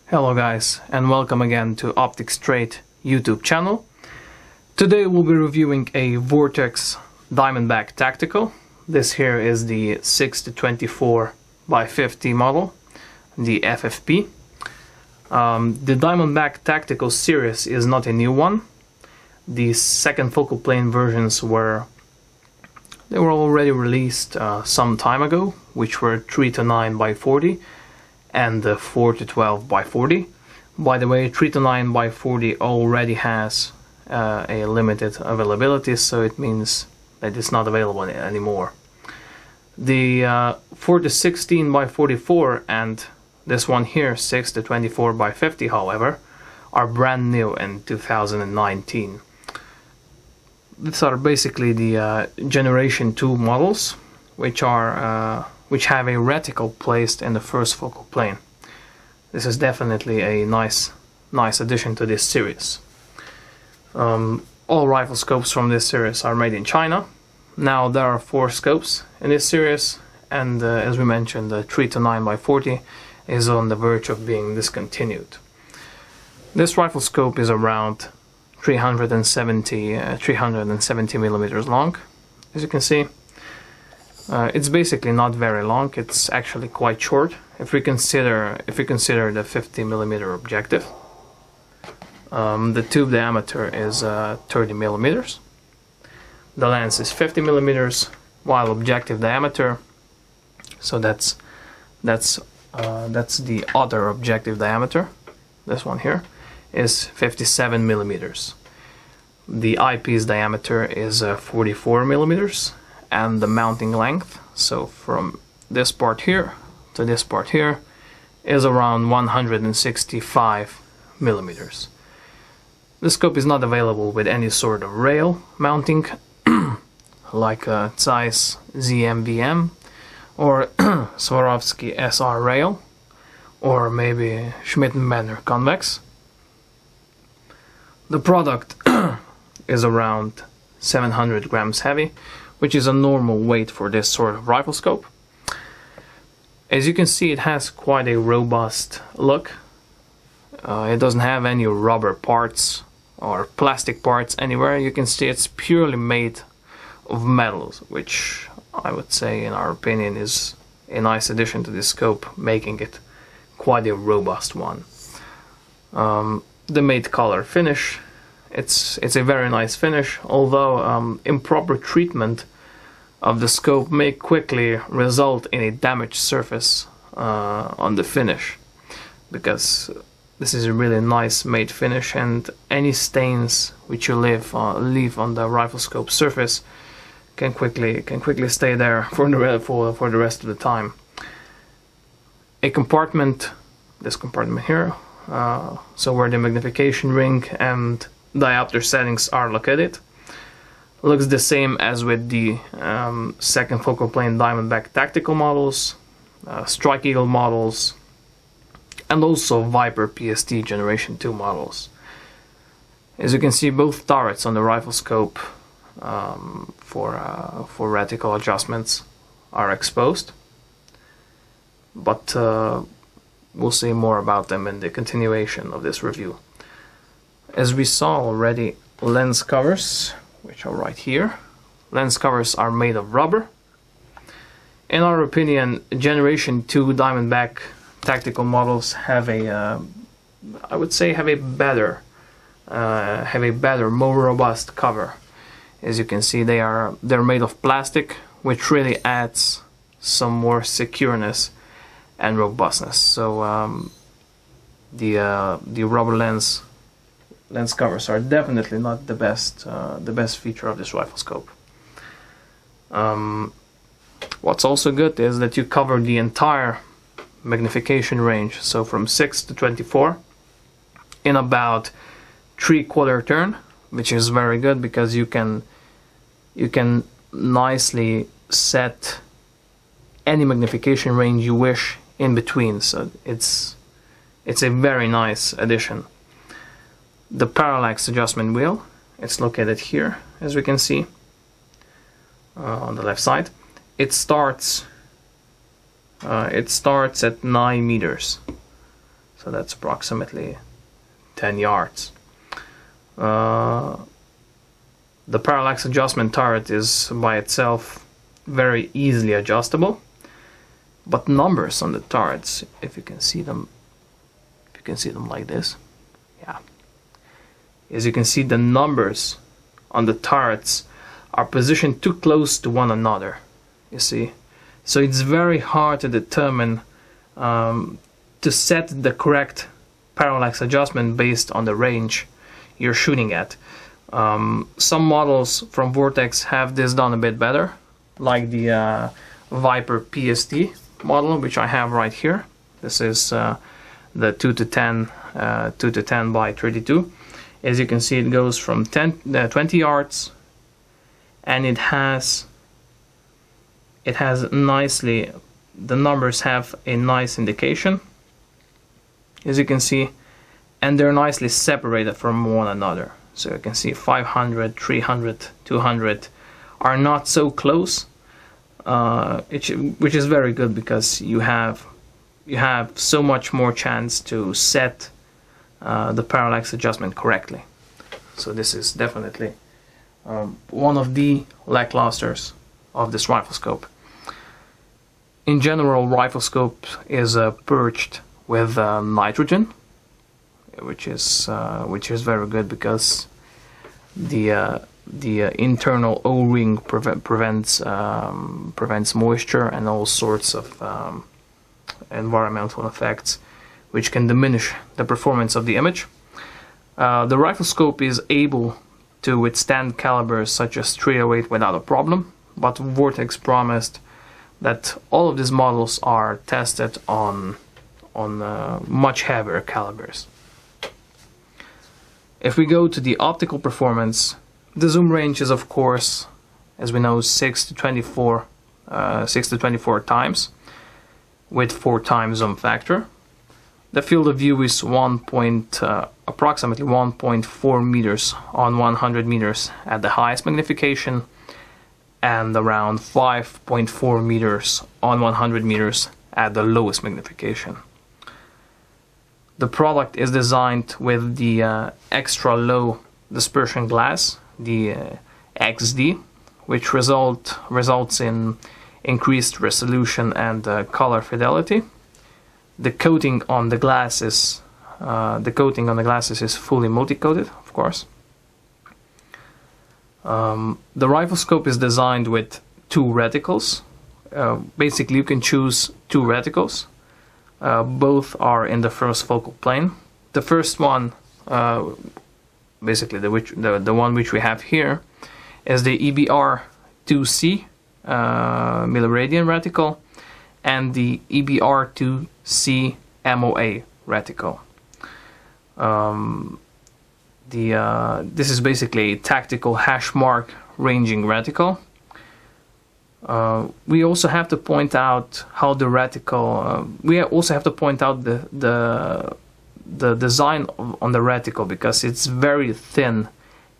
Hello guys, and welcome again to Optics Trade YouTube channel. Today we'll be reviewing a Vortex Diamondback Tactical. This here is the 6-24x50 model, the FFP. The Diamondback Tactical series is not a new one. The second focal plane versions were already released some time ago, which were 3-9x40 and 4-12x40. By the way, 3-9x40 already has a limited availability, so it means that it's not available anymore. The 4-16x44 and this one here, 6-24x50, however, are brand new in 2019. These are basically the Generation 2 models, which have a reticle placed in the first focal plane. This is definitely a nice addition to this series. All rifle scopes from this series are made in China. Now there are 4 scopes in this series, and as we mentioned, the 3-9x40 is on the verge of being discontinued. This rifle scope is around 370 millimeters long, as you can see. It's basically not very long. It's actually quite short if we consider the 50 millimeter objective. The tube diameter is 30 millimeters. The lens is 50 millimeters, while objective diameter, so that's the other objective diameter, this one here, is 57 millimeters. The eyepiece diameter is 44 millimeters, and the mounting length, so from this part here to this part here, is around 165 millimeters. The scope is not available with any sort of rail mounting, like a Zeiss ZMVM or Swarovski SR rail, or maybe Schmidt&Benner convex. The product is around 700 grams heavy, which is a normal weight for this sort of rifle scope. As you can see, it has quite a robust look. It doesn't have any rubber parts or plastic parts anywhere. You can see it's purely made of metals, which I would say, in our opinion, is a nice addition to this scope, making it quite a robust one. The matte color finish, it's a very nice finish, although improper treatment of the scope may quickly result in a damaged surface on the finish, because this is a really nice matte finish, and any stains which you leave on the rifle scope surface can quickly stay there for the rest of the time. A compartment, this compartment here, so where the magnification ring and diopter settings are located, looks the same as with the second focal plane Diamondback Tactical models, Strike Eagle models, and also Viper PST Generation 2 models. As you can see, both turrets on the rifle scope for reticle adjustments are exposed, but we'll see more about them in the continuation of this review. As we saw already, lens covers, which are right here. Lens covers are made of rubber. In our opinion, Generation 2 Diamondback Tactical models have a, I would say, have a better, more robust cover. As you can see, they're made of plastic, which really adds some more secureness and robustness. So the rubber lens covers are definitely not the best feature of this rifle scope. What's also good is that you cover the entire magnification range, so from 6-24 in about 3/4 turn, which is very good because you can nicely set any magnification range you wish in between. So it's a very nice addition. The Parallax Adjustment wheel, it's located here, as we can see on the left side. It starts at 9 meters. so that's approximately 10 yards. The parallax adjustment turret is by itself very easily adjustable, but numbers on the turrets, if you can see them like this, yeah, as you can see, the numbers on the turrets are positioned too close to one another, you see, so it's very hard to determine to set the correct parallax adjustment based on the range you're shooting at. Some models from Vortex have this done a bit better, like the Viper PST model, which I have right here. This is the 2 to 10 by 32. As you can see, it goes from 20 yards, and it has nicely, the numbers have a nice indication, as you can see, and they're nicely separated from one another. So you can see 500, 300, 200 are not so close, which is very good, because you have so much more chance to set the parallax adjustment correctly. So this is definitely one of the lacklusters of this rifle scope. In general, rifle scope is perched with nitrogen, which is very good, because the internal O-ring prevents moisture and all sorts of environmental effects which can diminish the performance of the image. The rifle scope is able to withstand calibers such as 308 without a problem, but Vortex promised that all of these models are tested on much heavier calibers. If we go to the optical performance, the zoom range is, of course, as we know, 6 to 24 times, with 4 times zoom factor. The field of view is approximately 1.4 meters on 100 meters at the highest magnification, and around 5.4 meters on 100 meters at the lowest magnification. The product is designed with the extra low dispersion glass, the XD, which results in increased resolution and color fidelity. The coating on the glasses is fully multi-coated, of course. The rifle scope is designed with 2 reticles. Basically, you can choose 2 reticles. Both are in the first focal plane. The first one, basically the one which we have here, is the EBR2C milliradian reticle, and the EBR2C MOA reticle. This is basically a tactical hash mark ranging reticle. We also have to point out how the reticle. We also have to point out the design on the reticle, because it's very thin.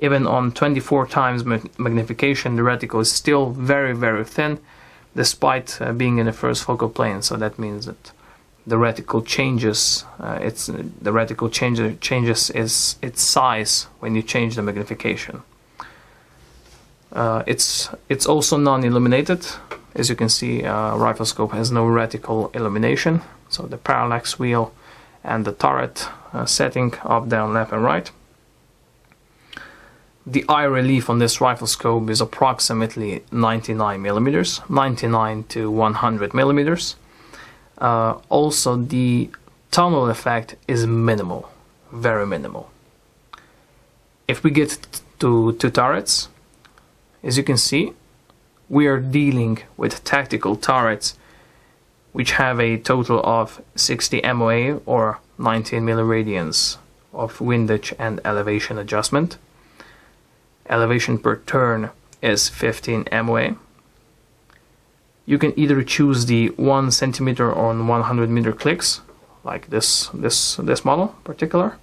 Even on 24 times magnification, the reticle is still very, very thin, despite being in the first focal plane. So that means that the reticle changes. Changes its size when you change the magnification. It's also non-illuminated. As you can see, rifle scope has no reticle illumination. So the parallax wheel and the turret setting up, down, left, and right. The eye relief on this rifle scope is approximately 99 millimeters, 99 to 100 millimeters. Also, the tunnel effect is minimal, very minimal. If we get to turrets, as you can see, we are dealing with tactical turrets which have a total of 60 MOA, or 19 milliradians of windage and elevation adjustment. Elevation per turn is 15 MOA. You can either choose the 1 centimeter on 100 meter clicks, like this model in particular,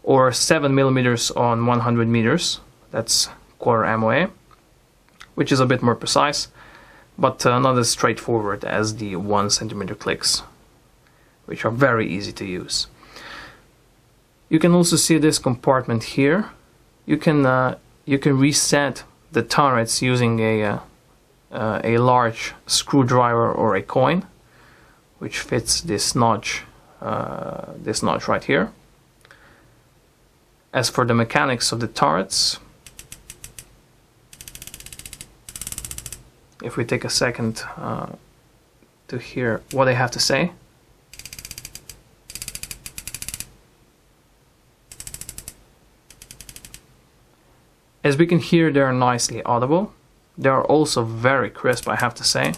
or 7 millimeters on 100 meters, that's quarter MOA, which is a bit more precise, but not as straightforward as the 1 centimeter clicks, which are very easy to use. You can also see this compartment here. You can reset the turrets using a large screwdriver or a coin, which fits this notch right here. As for the mechanics of the turrets, if we take a second to hear what they have to say. As we can hear, they are nicely audible. They are also very crisp, I have to say.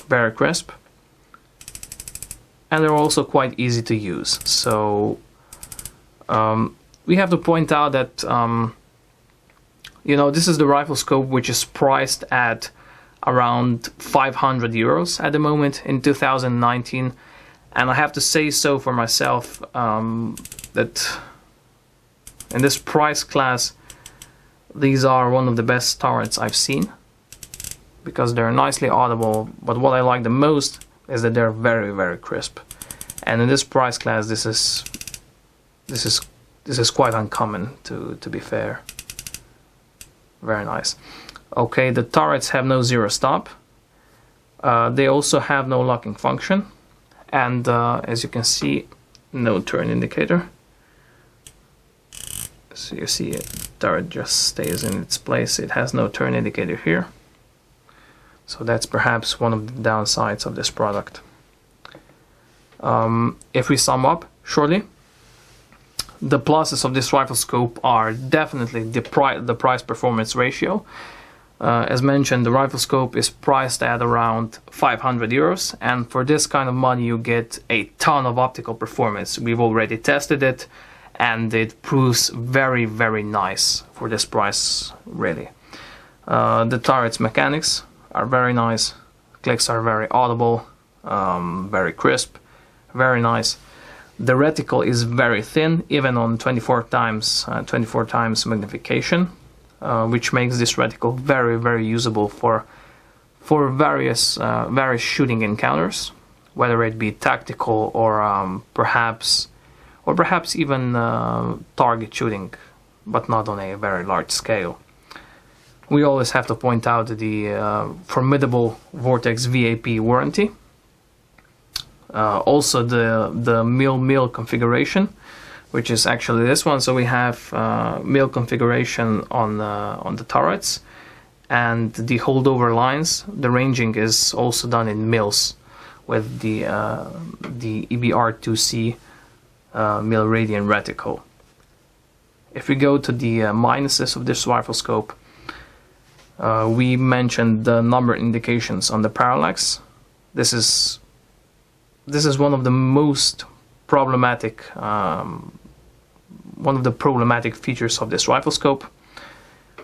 Very crisp. And they're also quite easy to use. So we have to point out that you know, this is the rifle scope which is priced at around 500 euros at the moment in 2019, and I have to say so for myself that in this price class these are one of the best turrets I've seen, because they're nicely audible, but what I like the most is that they're very, very crisp, and in this price class this is quite uncommon, to be fair. Very nice. Okay, the turrets have no zero stop. They also have no locking function, and as you can see, no turn indicator. So you see it, turret just stays in its place. It has no turn indicator here. So that's perhaps one of the downsides of this product. If we sum up shortly, the pluses of this rifle scope are definitely the price-performance ratio. As mentioned, the rifle scope is priced at around 500 euros, and for this kind of money you get a ton of optical performance. We've already tested it, and it proves very, very nice for this price, really. The turret's mechanics are very nice. Clicks are very audible, very crisp, very nice. The reticle is very thin, even on 24 times magnification, which makes this reticle very, very usable for various shooting encounters, whether it be tactical or perhaps even target shooting, but not on a very large scale. We always have to point out the formidable Vortex VAP warranty. Also the mil configuration, which is actually this one. So we have mil configuration on the turrets, and the holdover lines, the ranging is also done in mils with the EBR2C mil radian reticle. If we go to the minuses of this rifle scope, we mentioned the number indications on the parallax. This is one of the most problematic, features of this rifle scope.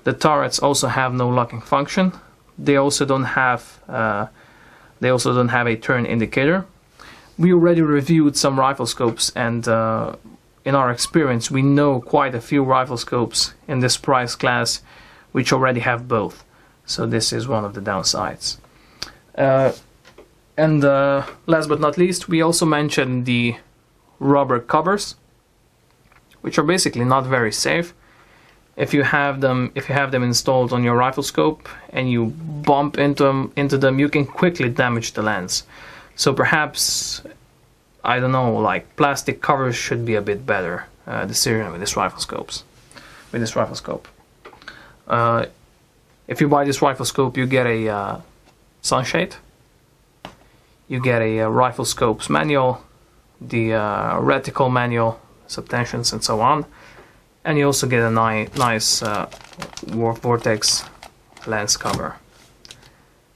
The turrets also have no locking function. They also don't have a turn indicator. We already reviewed some rifle scopes, and in our experience, we know quite a few rifle scopes in this price class which already have both. So this is one of the downsides. And last but not least, we also mentioned the rubber covers, which are basically not very safe. If you have them installed on your rifle scope and you bump into them, you can quickly damage the lens. So perhaps, I don't know, like plastic covers should be a bit better decision with this rifle scope. If you buy this rifle scope, you get a sunshade. You get a rifle scope's manual, the reticle manual, subtensions, and so on, and you also get a nice Vortex lens cover.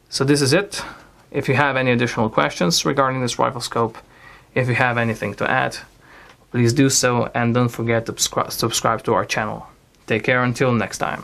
So this is it. If you have any additional questions regarding this rifle scope, if you have anything to add, please do so, and don't forget to subscribe to our channel. Take care until next time.